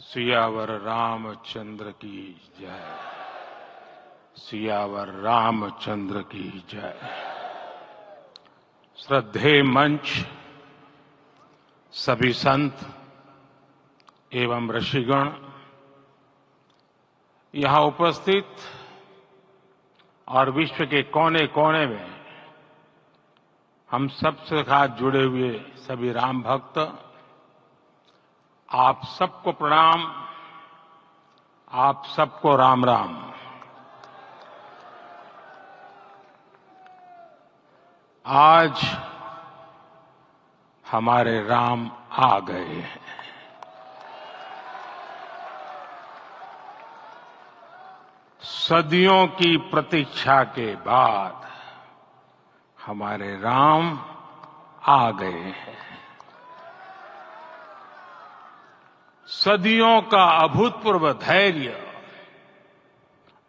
सियावर रामचंद्र की जय। सियावर रामचंद्र की जय। श्रद्धेय मंच, सभी संत एवं ऋषिगण, यहां उपस्थित और विश्व के कोने कोने में हम सबसे साथ जुड़े हुए सभी राम भक्त, आप सबको प्रणाम, आप सबको राम राम। आज हमारे राम आ गए हैं। सदियों की प्रतीक्षा के बाद हमारे राम आ गए हैं। सदियों का अभूतपूर्व धैर्य,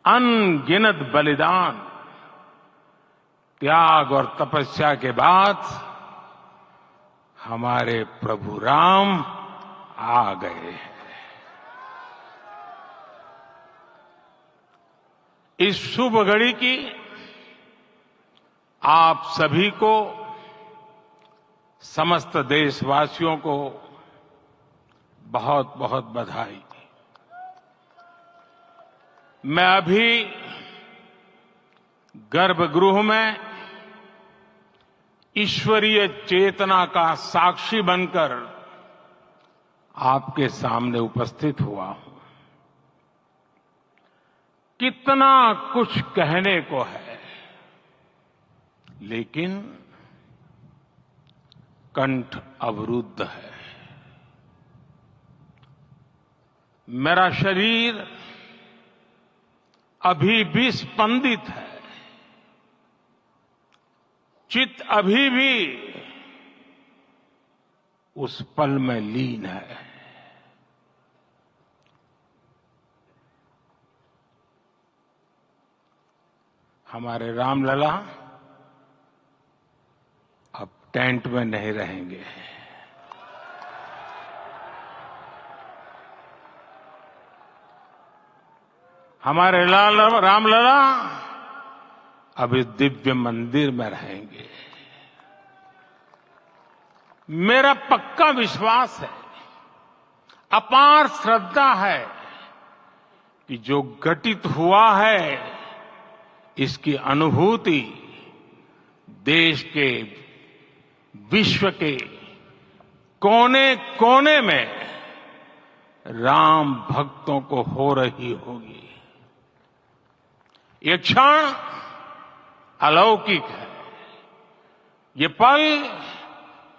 अनगिनत बलिदान, त्याग और तपस्या के बाद हमारे प्रभु राम आ गए हैं। इस शुभ घड़ी की आप सभी को, समस्त देशवासियों को बहुत बहुत बधाई। मैं अभी गर्भगृह में ईश्वरीय चेतना का साक्षी बनकर आपके सामने उपस्थित हुआ हूं। कितना कुछ कहने को है, लेकिन कंठ अवरुद्ध है। मेरा शरीर अभी भी स्पंदित है, चित्त अभी भी उस पल में लीन है। हमारे रामलला अब टेंट में नहीं रहेंगे। हमारे रामलला अब इस दिव्य मंदिर में रहेंगे। मेरा पक्का विश्वास है, अपार श्रद्धा है कि जो घटित हुआ है, इसकी अनुभूति देश के, विश्व के कोने कोने में राम भक्तों को हो रही होगी। ये क्षण अलौकिक है, ये पल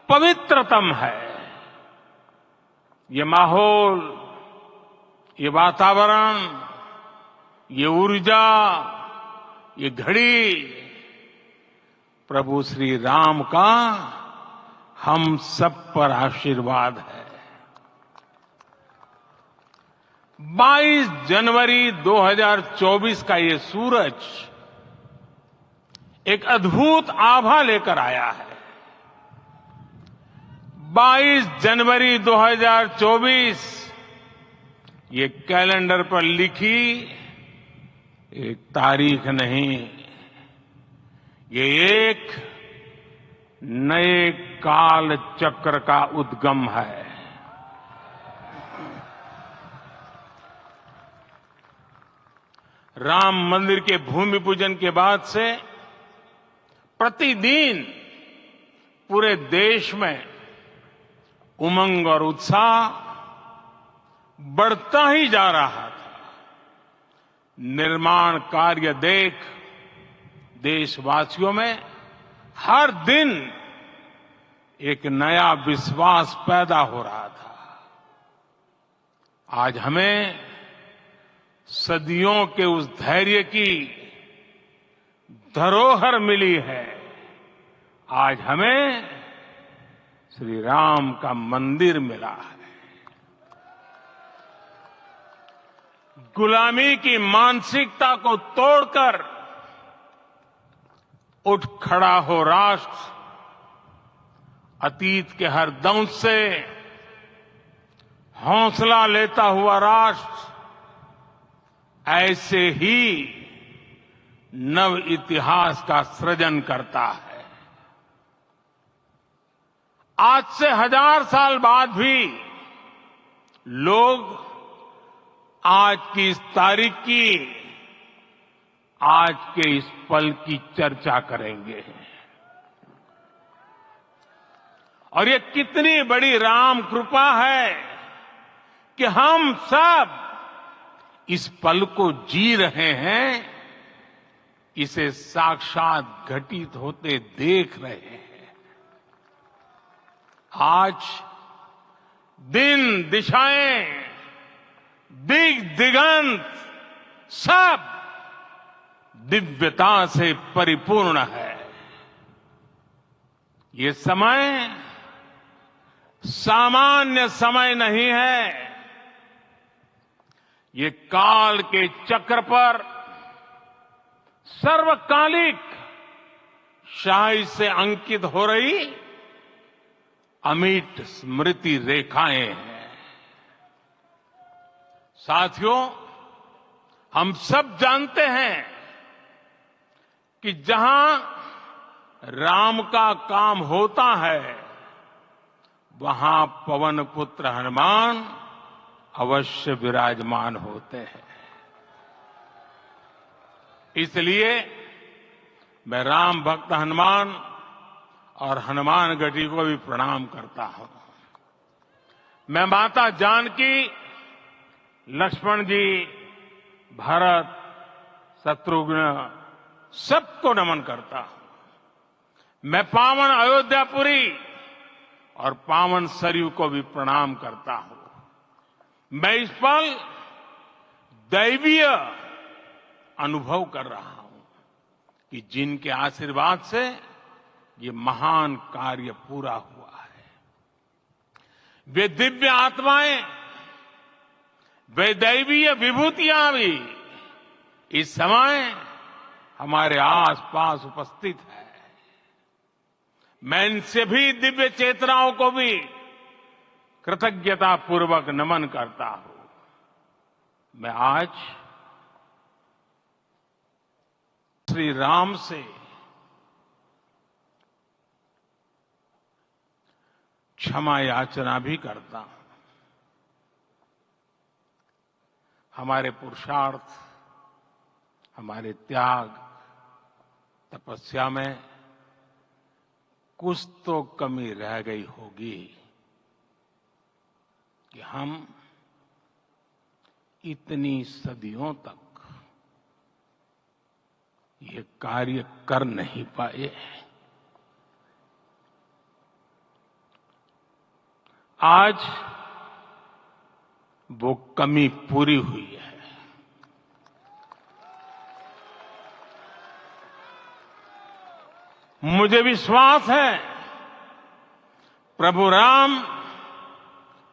पवित्रतम है। ये माहौल, ये वातावरण, ये ऊर्जा, ये घड़ी प्रभु श्री राम का हम सब पर आशीर्वाद है। 22 जनवरी 2024 का ये सूरज एक अद्भुत आभा लेकर आया है। 22 जनवरी 2024 ये कैलेंडर पर लिखी एक तारीख नहीं, ये एक नए काल चक्र का उद्गम है। राम मंदिर के भूमि पूजन के बाद से प्रतिदिन पूरे देश में उमंग और उत्साह बढ़ता ही जा रहा था। निर्माण कार्य देख देशवासियों में हर दिन एक नया विश्वास पैदा हो रहा था। आज हमें सदियों के उस धैर्य की धरोहर मिली है। आज हमें श्री राम का मंदिर मिला है। गुलामी की मानसिकता को तोड़कर उठ खड़ा हो राष्ट्र। अतीत के हर दंश से हौसला लेता हुआ राष्ट्र ऐसे ही नव इतिहास का सृजन करता है। आज से 1000 साल बाद भी लोग आज की इस तारीख की, आज के इस पल की चर्चा करेंगे। और ये कितनी बड़ी राम कृपा है कि हम सब इस पल को जी रहे हैं, इसे साक्षात घटित होते देख रहे हैं। आज दिन, दिशाएं, दिगंत सब दिव्यता से परिपूर्ण है। ये समय सामान्य समय नहीं है। ये काल के चक्र पर सर्वकालिक शाही से अंकित हो रही अमिट स्मृति रेखाएं हैं। साथियों, हम सब जानते हैं कि जहां राम का काम होता है, वहां पवन पुत्र हनुमान अवश्य विराजमान होते हैं। इसलिए मैं राम भक्त हनुमान और हनुमान गढ़ी को भी प्रणाम करता हूं। मैं माता जानकी, लक्ष्मण जी, भरत, शत्रुघ्न सबको नमन करता हूं। मैं पावन अयोध्यापुरी और पावन सरयू को भी प्रणाम करता हूं। मैं इस पल दैवीय अनुभव कर रहा हूं कि जिनके आशीर्वाद से ये महान कार्य पूरा हुआ है। वे दिव्य आत्माएं, वे दैवीय विभूतियां भी इस समय हमारे आसपास उपस्थित है। मैं इन सभी दिव्य चेतनाओं को भी कृतज्ञता पूर्वक नमन करता हूं। मैं आज श्री राम से क्षमा याचना भी करता हूं। हमारे पुरुषार्थ, हमारे त्याग, तपस्या में कुछ तो कमी रह गई होगी कि हम इतनी सदियों तक ये कार्य कर नहीं पाए। आज वो कमी पूरी हुई है। मुझे विश्वास है प्रभु राम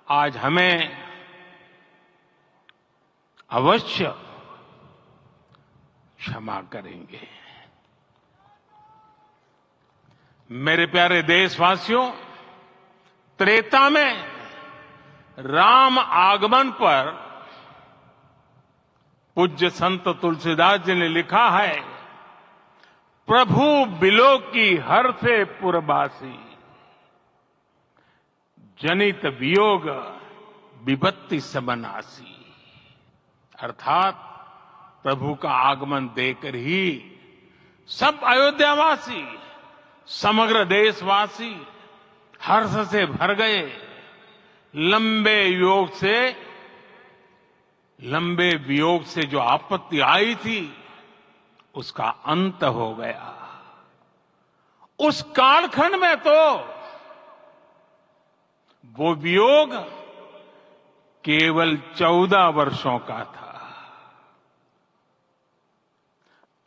आज हमें अवश्य क्षमा करेंगे। मेरे प्यारे देशवासियों, त्रेता में राम आगमन पर पूज्य संत तुलसीदास जी ने लिखा है, प्रभु बिलो की हर से पुरबासी, जनित वियोग विपत्ति सबनासी। अर्थात प्रभु का आगमन देकर ही सब अयोध्यावासी, समग्र देशवासी हर्ष से भर गए। लंबे वियोग से जो आपत्ति आई थी, उसका अंत हो गया। उस कालखंड में तो वो वियोग केवल 14 वर्षों का था।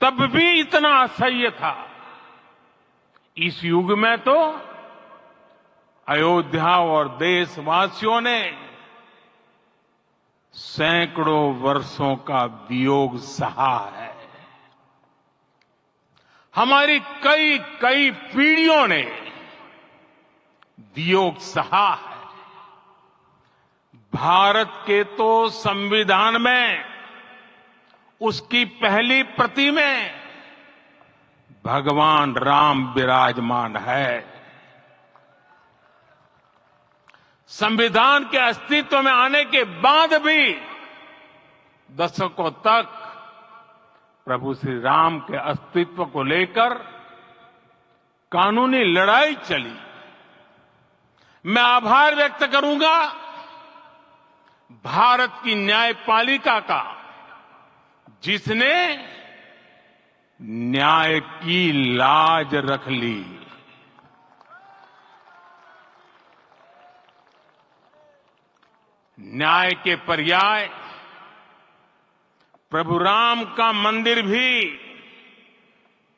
तब भी इतना असह्य था। इस युग में तो अयोध्या और देशवासियों ने सैकड़ों वर्षों का वियोग सहा है। हमारी कई कई पीढ़ियों ने वियोग सहा है। भारत के तो संविधान में उसकी पहली प्रति में भगवान राम विराजमान है। संविधान के अस्तित्व में आने के बाद भी दशकों तक प्रभु श्री राम के अस्तित्व को लेकर कानूनी लड़ाई चली। मैं आभार व्यक्त करूंगा भारत की न्यायपालिका का, जिसने न्याय की लाज रख ली। न्याय के पर्याय प्रभु राम का मंदिर भी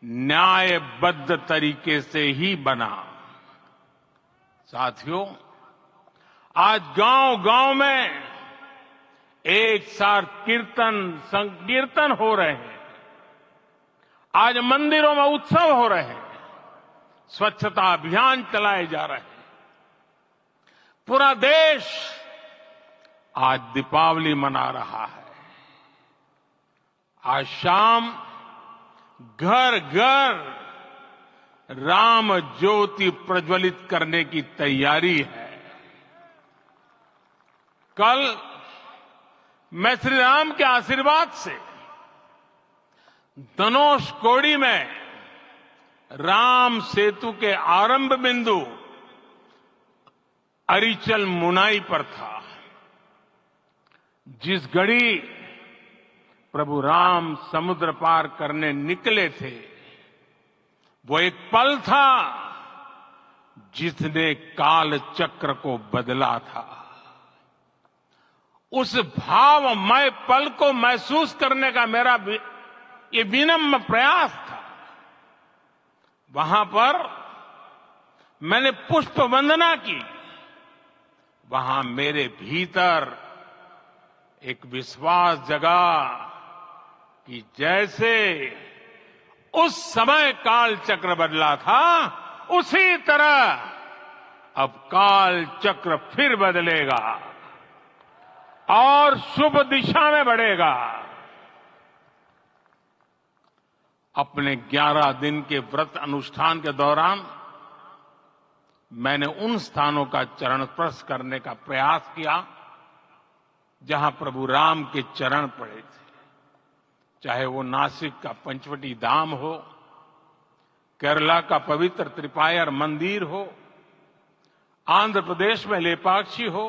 न्यायबद्ध तरीके से ही बना। साथियों, आज गांव-गांव में एक साथ कीर्तन संकीर्तन हो रहे हैं। आज मंदिरों में उत्सव हो रहे हैं, स्वच्छता अभियान चलाए जा रहे हैं। पूरा देश आज दीपावली मना रहा है। आज शाम घर घर राम ज्योति प्रज्वलित करने की तैयारी है। कल मैं श्री राम के आशीर्वाद से धनुषकोडी में राम सेतु के आरंभ बिंदु अरिचल मुनाई पर था। जिस घड़ी प्रभु राम समुद्र पार करने निकले थे, वो एक पल था जिसने काल चक्र को बदला था। उस भावमय पल को महसूस करने का मेरा ये विनम्र प्रयास था। वहां पर मैंने पुष्प वंदना की। वहां मेरे भीतर एक विश्वास जगा कि जैसे उस समय काल चक्र बदला था, उसी तरह अब काल चक्र फिर बदलेगा और शुभ दिशा में बढ़ेगा। अपने 11 दिन के व्रत अनुष्ठान के दौरान मैंने उन स्थानों का चरण स्पर्श करने का प्रयास किया जहां प्रभु राम के चरण पड़े थे। चाहे वो नासिक का पंचवटी धाम हो, केरला का पवित्र त्रिपायर मंदिर हो, आंध्र प्रदेश में लेपाक्षी हो,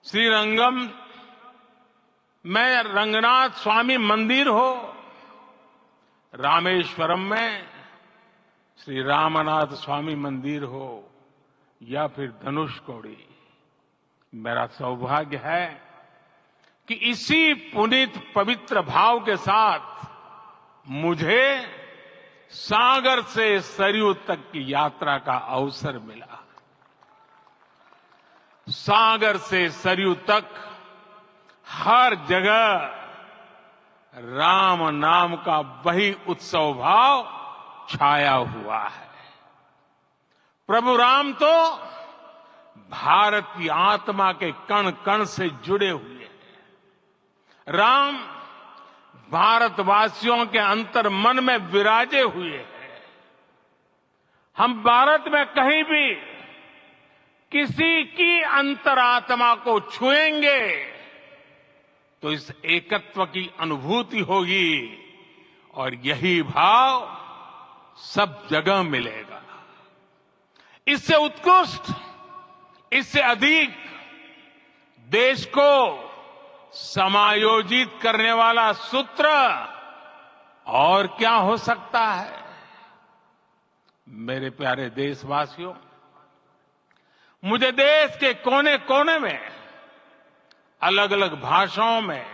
श्रीरंगम में रंगनाथ स्वामी मंदिर हो, रामेश्वरम में श्री रामनाथ स्वामी मंदिर हो, या फिर धनुषकोडी। मेरा सौभाग्य है कि इसी पुनीत पवित्र भाव के साथ मुझे सागर से सरयू तक की यात्रा का अवसर मिला। सागर से सरयू तक हर जगह राम नाम का वही उत्सव भाव छाया हुआ है। प्रभु राम तो भारत की आत्मा के कण कण से जुड़े हुए हैं। राम भारतवासियों के अंतर मन में विराजे हुए हैं। हम भारत में कहीं भी किसी की अंतरात्मा को छुएंगे तो इस एकत्व की अनुभूति होगी और यही भाव सब जगह मिलेगा। इससे उत्कृष्ट, इससे अधिक देश को समायोजित करने वाला सूत्र और क्या हो सकता है। मेरे प्यारे देशवासियों, मुझे देश के कोने कोने में अलग अलग भाषाओं में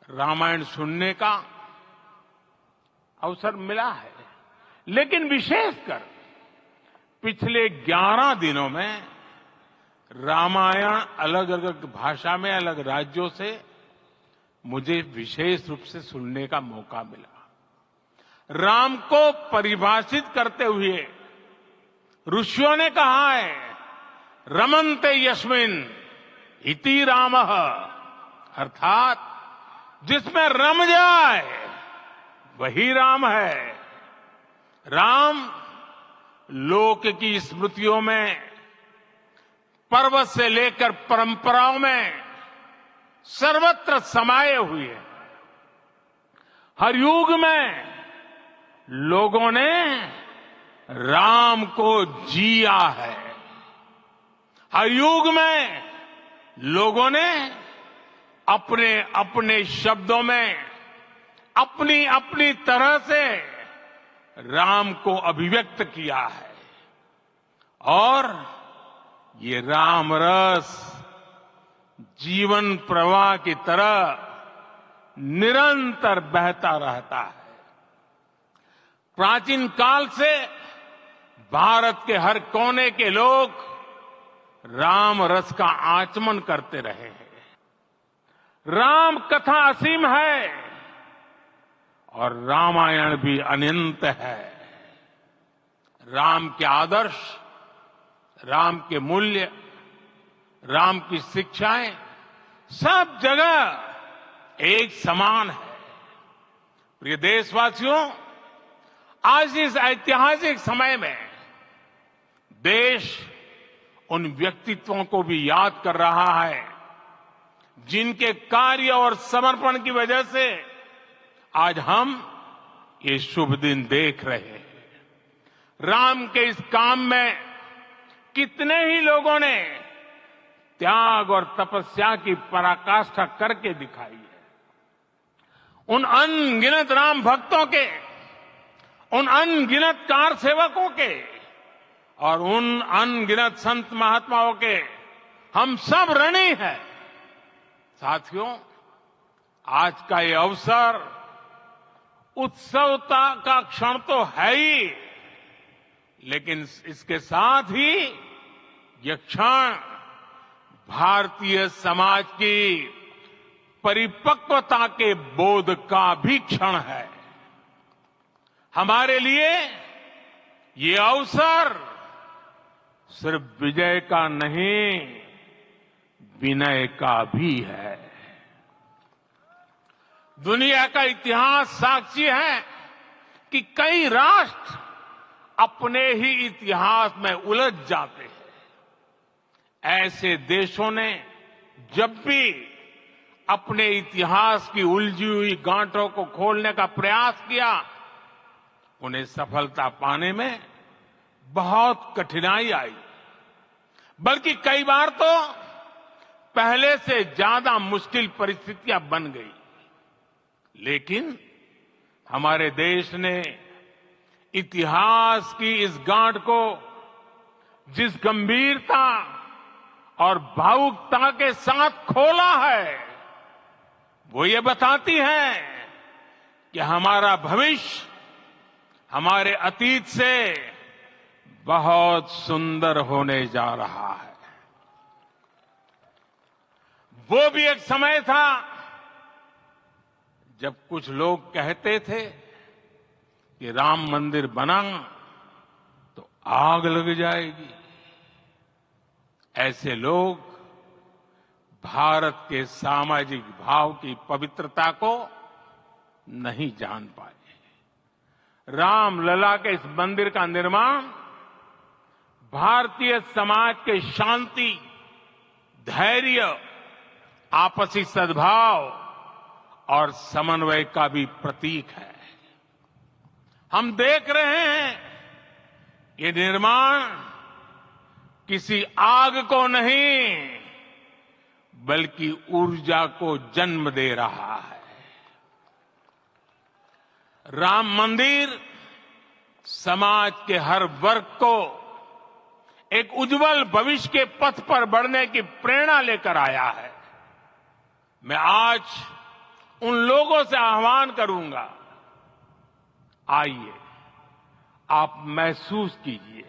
रामायण सुनने का अवसर मिला है, लेकिन विशेषकर पिछले 11 दिनों में रामायण अलग अलग भाषा में अलग राज्यों से मुझे विशेष रूप से सुनने का मौका मिला। राम को परिभाषित करते हुए ऋषियों ने कहा है, रमन्ते यस्मिन् इति रामः, अर्थात जिसमें रम जाए वही राम है। राम लोक की स्मृतियों में, पर्वत से लेकर परंपराओं में सर्वत्र समाये हुए हैं। हर युग में लोगों ने राम को जिया है। हर युग में लोगों ने अपने अपने शब्दों में अपनी अपनी तरह से राम को अभिव्यक्त किया है। और ये राम रस जीवन प्रवाह की तरह निरंतर बहता रहता है। प्राचीन काल से भारत के हर कोने के लोग राम रस का आचमन करते रहे हैं। राम कथा असीम है और रामायण भी अनंत है। राम के आदर्श, राम के मूल्य, राम की शिक्षाएं सब जगह एक समान है। प्रिय देशवासियों, आज इस ऐतिहासिक समय में देश उन व्यक्तित्वों को भी याद कर रहा है जिनके कार्य और समर्पण की वजह से आज हम ये शुभ दिन देख रहे हैं। राम के इस काम में कितने ही लोगों ने त्याग और तपस्या की पराकाष्ठा करके दिखाई है। उन अनगिनत राम भक्तों के, उन अनगिनत कार सेवकों के और उन अनगिनत संत महात्माओं के हम सब ऋणी हैं। साथियों, आज का ये अवसर उत्सवता का क्षण तो है ही, लेकिन इसके साथ ही यह क्षण भारतीय समाज की परिपक्वता के बोध का भी क्षण है। हमारे लिए ये अवसर सिर्फ विजय का नहीं, विनय का भी है। दुनिया का इतिहास साक्षी है कि कई राष्ट्र अपने ही इतिहास में उलझ जाते हैं। ऐसे देशों ने जब भी अपने इतिहास की उलझी हुई गांठों को खोलने का प्रयास किया, उन्हें सफलता पाने में बहुत कठिनाई आई, बल्कि कई बार तो पहले से ज्यादा मुश्किल परिस्थितियां बन गई। लेकिन हमारे देश ने इतिहास की इस गांठ को जिस गंभीरता और भावुकता के साथ खोला है, वो ये बताती है कि हमारा भविष्य हमारे अतीत से बहुत सुंदर होने जा रहा है। वो भी एक समय था जब कुछ लोग कहते थे कि राम मंदिर बना तो आग लग जाएगी। ऐसे लोग भारत के सामाजिक भाव की पवित्रता को नहीं जान पाए। रामलला के इस मंदिर का निर्माण भारतीय समाज के शांति, धैर्य, आपसी सद्भाव और समन्वय का भी प्रतीक है। हम देख रहे हैं ये निर्माण किसी आग को नहीं, बल्कि ऊर्जा को जन्म दे रहा है। राम मंदिर समाज के हर वर्ग को एक उज्जवल भविष्य के पथ पर बढ़ने की प्रेरणा लेकर आया है। मैं आज उन लोगों से आह्वान करूंगा, आइए आप महसूस कीजिए,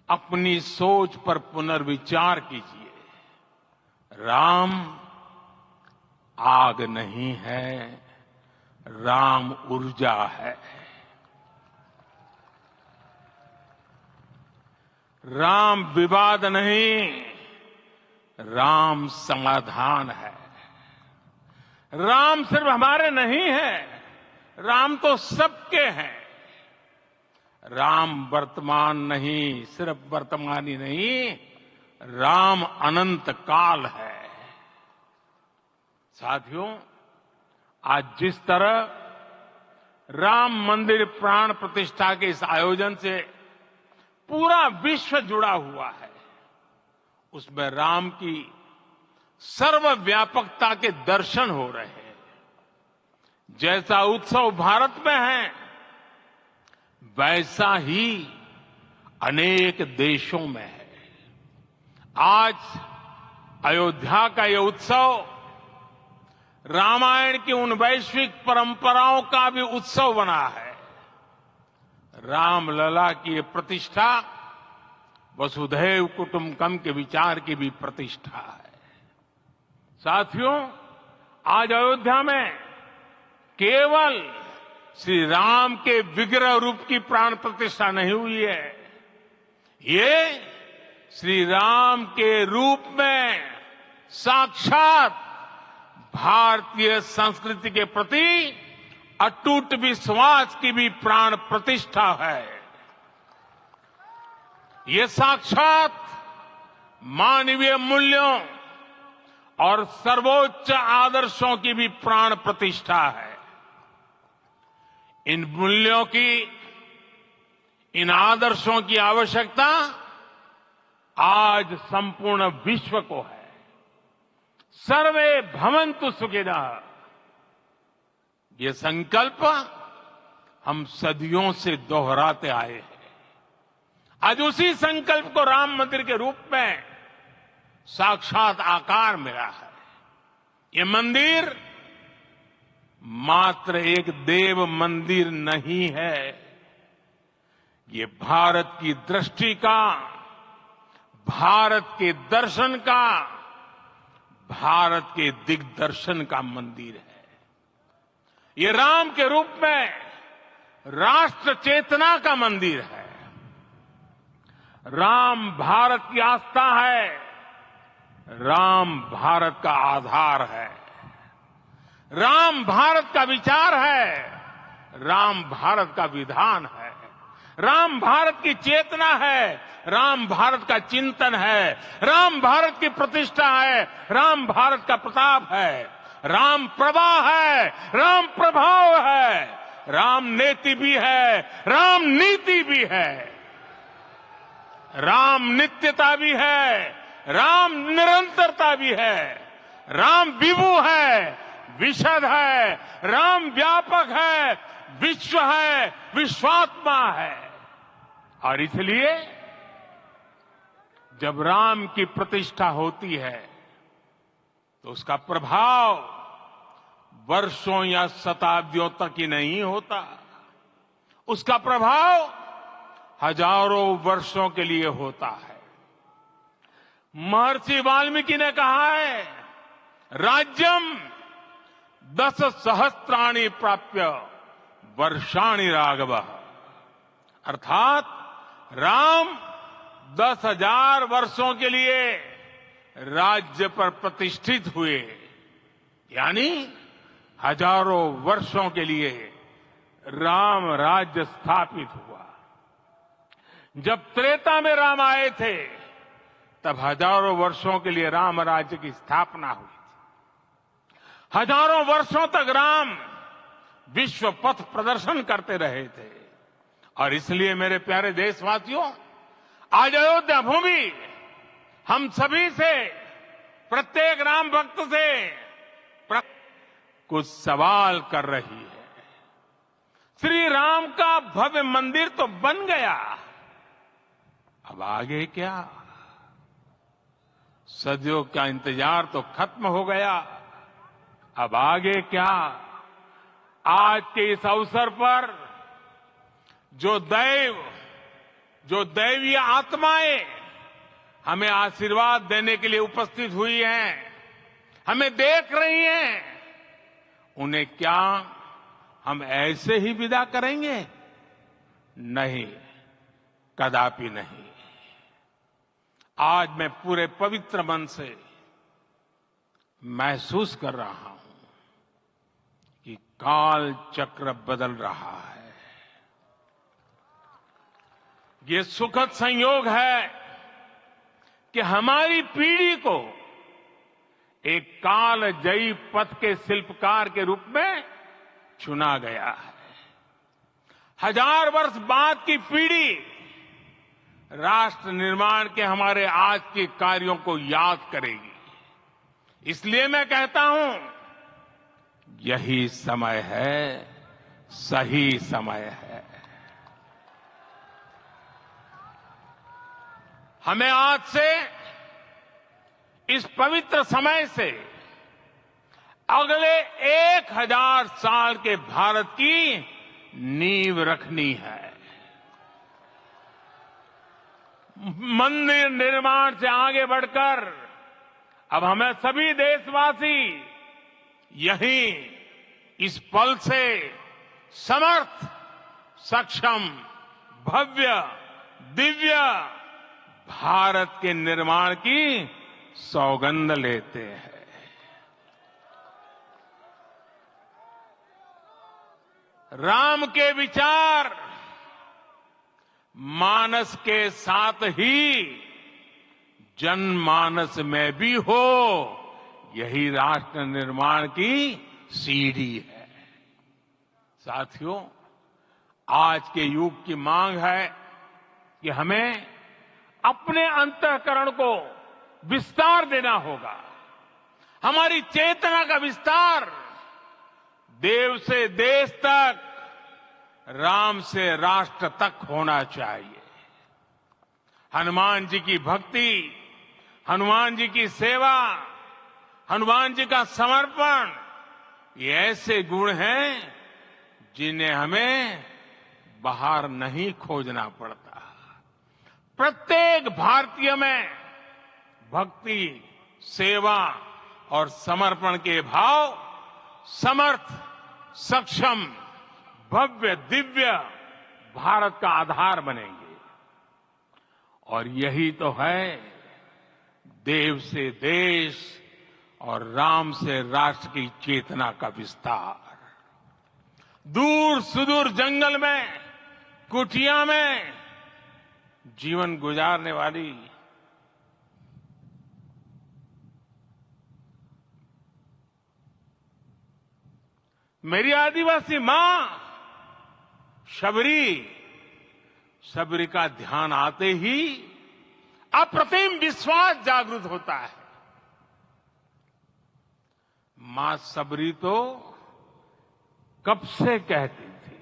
अपनी सोच पर पुनर्विचार कीजिए। राम आग नहीं है, राम ऊर्जा है। राम विवाद नहीं, राम समाधान है। राम सिर्फ हमारे नहीं है, राम तो सबके हैं। राम वर्तमान नहीं, सिर्फ वर्तमान ही नहीं, राम अनंत काल है। साथियों, आज जिस तरह राम मंदिर प्राण प्रतिष्ठा के इस आयोजन से पूरा विश्व जुड़ा हुआ है, उसमें राम की सर्वव्यापकता के दर्शन हो रहे हैं। जैसा उत्सव भारत में है, वैसा ही अनेक देशों में है। आज अयोध्या का यह उत्सव रामायण की उन वैश्विक परंपराओं का भी उत्सव बना है। रामलला की ये प्रतिष्ठा वसुधैव कुटुंबकम के विचार की भी प्रतिष्ठा है। साथियों, आज अयोध्या में केवल श्री राम के विग्रह रूप की प्राण प्रतिष्ठा नहीं हुई है, ये श्री राम के रूप में साक्षात भारतीय संस्कृति के प्रति अटूट विश्वास की भी प्राण प्रतिष्ठा है। ये साक्षात मानवीय मूल्यों और सर्वोच्च आदर्शों की भी प्राण प्रतिष्ठा है। इन मूल्यों की, इन आदर्शों की आवश्यकता आज संपूर्ण विश्व को है। सर्वे भवन्तु सुखिनः, ये संकल्प हम सदियों से दोहराते आए हैं। आज उसी संकल्प को राम मंदिर के रूप में साक्षात आकार मिला है। ये मंदिर मात्र एक देव मंदिर नहीं है, ये भारत की दृष्टि का, भारत के दर्शन का, भारत के दिग्दर्शन का मंदिर है। ये राम के रूप में राष्ट्र चेतना का मंदिर है। राम भारत की आस्था है, राम भारत का आधार है, राम भारत का विचार है, राम भारत का विधान है, राम भारत की चेतना है, राम भारत का चिंतन है, राम भारत की प्रतिष्ठा है, राम भारत का प्रताप है, राम प्रवाह है, राम प्रभाव है, राम नेति भी है, राम नीति भी है, राम नित्यता भी है, राम निरंतरता भी है, राम विभु है, विशद है, राम व्यापक है, विश्व है, विश्वात्मा है। और इसलिए जब राम की प्रतिष्ठा होती है तो उसका प्रभाव वर्षों या शताब्दियों तक ही नहीं होता, उसका प्रभाव हजारों वर्षों के लिए होता है। महर्षि वाल्मीकि ने कहा है, राज्यम 10 सहस्त्राणि प्राप्य वर्षाणि राघव, अर्थात राम 10,000 वर्षों के लिए राज्य पर प्रतिष्ठित हुए, यानी हजारों वर्षों के लिए राम राज्य स्थापित हुआ। जब त्रेता में राम आए थे तब हजारों वर्षों के लिए राम राज्य की स्थापना हुई थी। हजारों वर्षों तक राम विश्व पथ प्रदर्शन करते रहे थे। और इसलिए मेरे प्यारे देशवासियों, आज अयोध्या भूमि हम सभी से, प्रत्येक राम भक्त से कुछ सवाल कर रही है। श्री राम का भव्य मंदिर तो बन गया, अब आगे क्या? सदियों का इंतजार तो खत्म हो गया, अब आगे क्या? आज के इस अवसर पर जो दैवीय आत्माएं हमें आशीर्वाद देने के लिए उपस्थित हुई हैं, हमें देख रही हैं, उन्हें क्या हम ऐसे ही विदा करेंगे? नहीं, कदापि नहीं। आज मैं पूरे पवित्र मन से महसूस कर रहा हूं कि काल चक्र बदल रहा है। ये सुखद संयोग है कि हमारी पीढ़ी को एक कालजयी पथ के शिल्पकार के रूप में चुना गया है। 1000 वर्ष बाद की पीढ़ी राष्ट्र निर्माण के हमारे आज के कार्यों को याद करेगी। इसलिए मैं कहता हूं, यही समय है, सही समय है। हमें आज से, इस पवित्र समय से अगले 1000 साल के भारत की नींव रखनी है। मंदिर निर्माण से आगे बढ़कर अब हमें सभी देशवासी यही इस पल से समर्थ, सक्षम, भव्य, दिव्य भारत के निर्माण की सौगंध लेते हैं। राम के विचार मानस के साथ ही जनमानस में भी हो, यही राष्ट्र निर्माण की सीढ़ी है। साथियों, आज के युग की मांग है कि हमें अपने अंतःकरण को विस्तार देना होगा। हमारी चेतना का विस्तार देव से देश तक, राम से राष्ट्र तक होना चाहिए। हनुमान जी की भक्ति, हनुमान जी की सेवा, हनुमान जी का समर्पण, ये ऐसे गुण हैं जिन्हें हमें बाहर नहीं खोजना पड़ता। प्रत्येक भारतीय में भक्ति, सेवा और समर्पण के भाव समर्थ, सक्षम, भव्य, दिव्य भारत का आधार बनेंगे। और यही तो है देव से देश और राम से राष्ट्र की चेतना का विस्तार। दूर सुदूर जंगल में, कुटिया में जीवन गुजारने वाली मेरी आदिवासी मां शबरी का ध्यान आते ही अप्रतिम विश्वास जागृत होता है। मां शबरी तो कब से कहती थी,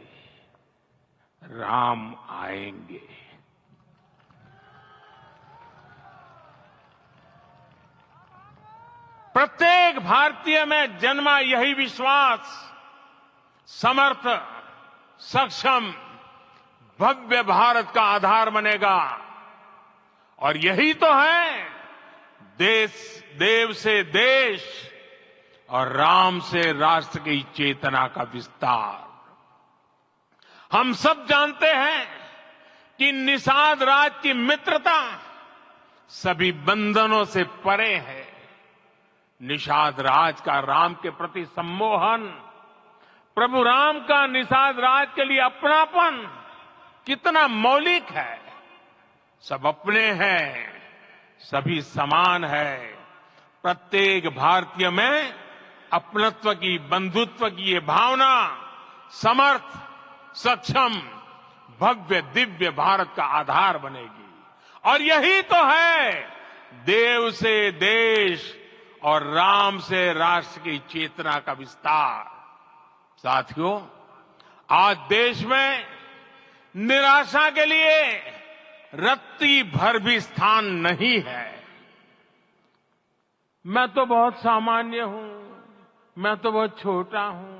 राम आएंगे। प्रत्येक भारतीय में जन्मा यही विश्वास समर्थ, सक्षम, भव्य भारत का आधार बनेगा। और यही तो है देव से देश और राम से राष्ट्र की चेतना का विस्तार। हम सब जानते हैं कि निषाद राज की मित्रता सभी बंधनों से परे है। निषाद राज का राम के प्रति सम्मोहन, प्रभु राम का निषाद राज के लिए अपनापन कितना मौलिक है। सब अपने हैं, सभी समान है। प्रत्येक भारतीय में अपनत्व की, बंधुत्व की ये भावना समर्थ, सक्षम, भव्य, दिव्य भारत का आधार बनेगी। और यही तो है देव से देश और राम से राष्ट्र की चेतना का विस्तार। साथियों, आज देश में निराशा के लिए रत्ती भर भी स्थान नहीं है। मैं तो बहुत सामान्य हूं, मैं तो बहुत छोटा हूं।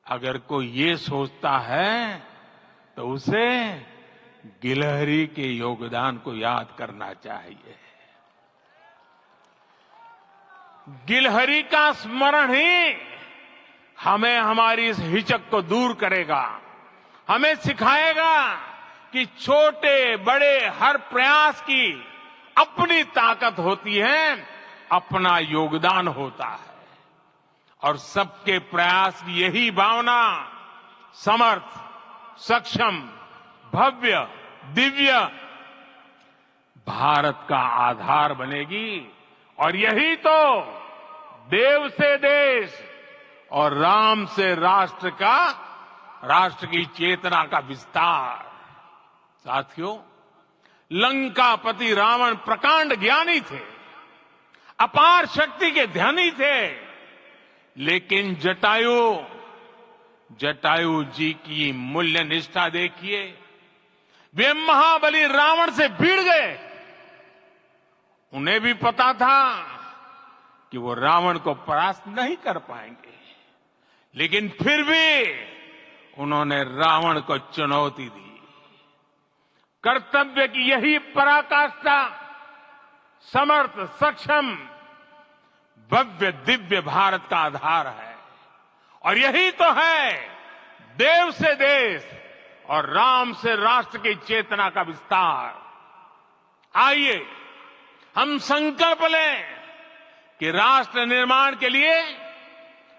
अगर कोई ये सोचता है तो उसे गिलहरी के योगदान को याद करना चाहिए। गिलहरी का स्मरण ही हमें हमारी इस हिचक को दूर करेगा, हमें सिखाएगा कि छोटे बड़े हर प्रयास की अपनी ताकत होती है अपना योगदान होता है और सबके प्रयास की यही भावना समर्थ, सक्षम, भव्य, दिव्य भारत का आधार बनेगी और यही तो देव से देश और राम से राष्ट्र की चेतना का विस्तार। साथियों, लंकापति रावण प्रकांड ज्ञानी थे, अपार शक्ति के धनी थे, लेकिन जटायु जी की मूल्य निष्ठा देखिए। वे महाबली रावण से भिड़ गए। उन्हें भी पता था कि वो रावण को परास्त नहीं कर पाएंगे, लेकिन फिर भी उन्होंने रावण को चुनौती दी। कर्तव्य की यही पराकाष्ठा समर्थ, सक्षम, भव्य, दिव्य भारत का आधार है और यही तो है देव से देश और राम से राष्ट्र की चेतना का विस्तार। आइए हम संकल्प लें कि राष्ट्र निर्माण के लिए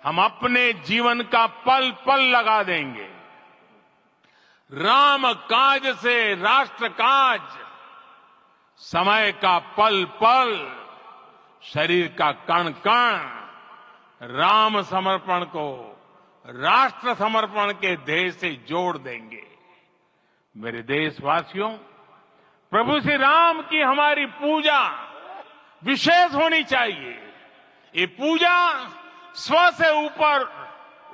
हम अपने जीवन का पल पल लगा देंगे। राम काज से राष्ट्र काज, समय का पल पल, शरीर का कण कण राम समर्पण को राष्ट्र समर्पण के ध्येय से जोड़ देंगे। मेरे देशवासियों, प्रभु श्री राम की हमारी पूजा विशेष होनी चाहिए। ये पूजा स्व से ऊपर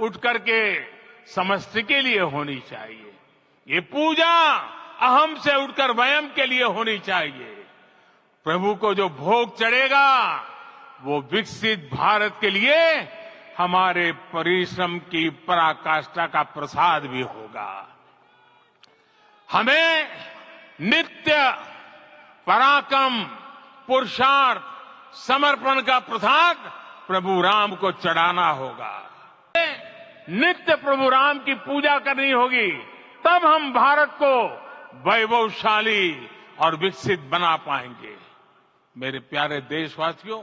उठ करके समष्टि के लिए होनी चाहिए। ये पूजा अहम से उठकर वयम के लिए होनी चाहिए। प्रभु को जो भोग चढ़ेगा वो विकसित भारत के लिए हमारे परिश्रम की पराकाष्ठा का प्रसाद भी होगा। हमें नित्य पराक्रम, पुरुषार्थ, समर्पण का प्रसाद प्रभु राम को चढ़ाना होगा। नित्य प्रभु राम की पूजा करनी होगी, तब हम भारत को वैभवशाली और विकसित बना पाएंगे। मेरे प्यारे देशवासियों,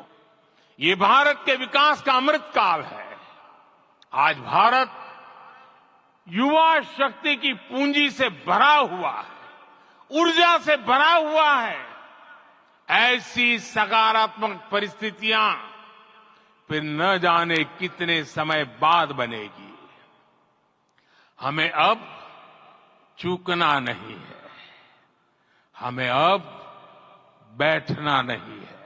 ये भारत के विकास का अमृत काल है। आज भारत युवा शक्ति की पूंजी से भरा हुआ है, ऊर्जा से भरा हुआ है। ऐसी सकारात्मक परिस्थितियां फिर न जाने कितने समय बाद बनेगी। हमें अब चूकना नहीं है, हमें अब बैठना नहीं है।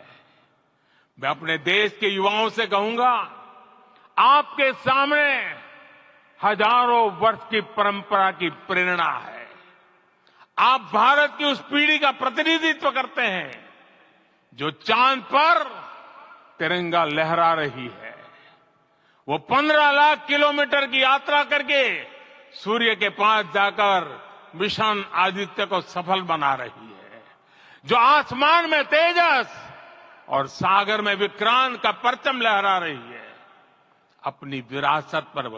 मैं अपने देश के युवाओं से कहूंगा, आपके सामने हजारों वर्ष की परंपरा की प्रेरणा है। आप भारत की उस पीढ़ी का प्रतिनिधित्व करते हैं जो चांद पर तिरंगा लहरा रही है। वो 15 लाख किलोमीटर की यात्रा करके सूर्य के पास जाकर मिशन आदित्य को सफल बना रही है। जो आसमान में तेजस और सागर में विक्रांत का परचम लहरा रही है। अपनी विरासत पर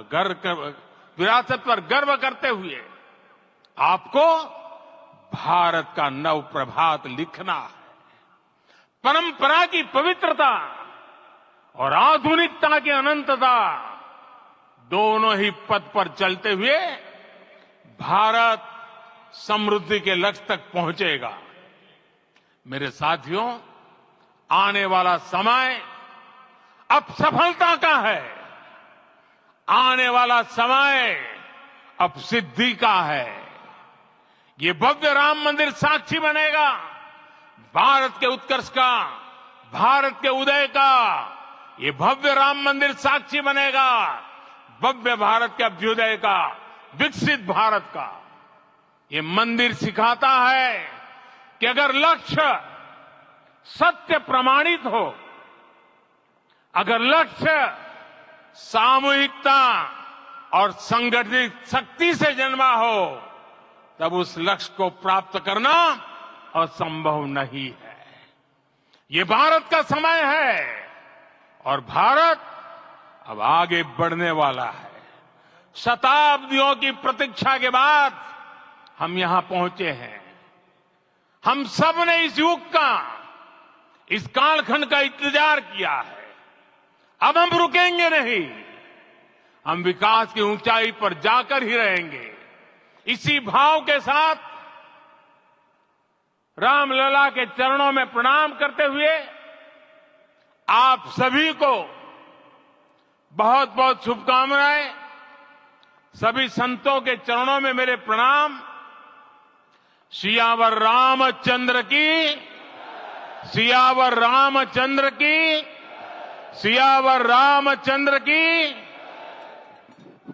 गर्व करते हुए आपको भारत का नव प्रभात लिखना है। परंपरा की पवित्रता और आधुनिकता की अनंतता दोनों ही पथ पर चलते हुए भारत समृद्धि के लक्ष्य तक पहुंचेगा। मेरे साथियों, आने वाला समय अब सफलता का है। आने वाला समय अब सिद्धि का है। ये भव्य राम मंदिर साक्षी बनेगा भारत के उत्कर्ष का, भारत के उदय का। ये भव्य राम मंदिर साक्षी बनेगा भव्य भारत के अभ्युदय का, विकसित भारत का। ये मंदिर सिखाता है कि अगर लक्ष्य सत्य प्रमाणित हो, अगर लक्ष्य सामूहिकता और संगठित शक्ति से जन्मा हो, तब उस लक्ष्य को प्राप्त करना असंभव नहीं है। ये भारत का समय है और भारत अब आगे बढ़ने वाला है। शताब्दियों की प्रतीक्षा के बाद हम यहां पहुंचे हैं। हम सब ने इस युग का इस कालखंड का इंतजार किया है। अब हम रुकेंगे नहीं, हम विकास की ऊंचाई पर जाकर ही रहेंगे। इसी भाव के साथ रामलला के चरणों में प्रणाम करते हुए आप सभी को बहुत बहुत शुभकामनाएं। सभी संतों के चरणों में मेरे प्रणाम। सियावर रामचंद्र की, सियावर रामचंद्र की, सियावर रामचंद्र की।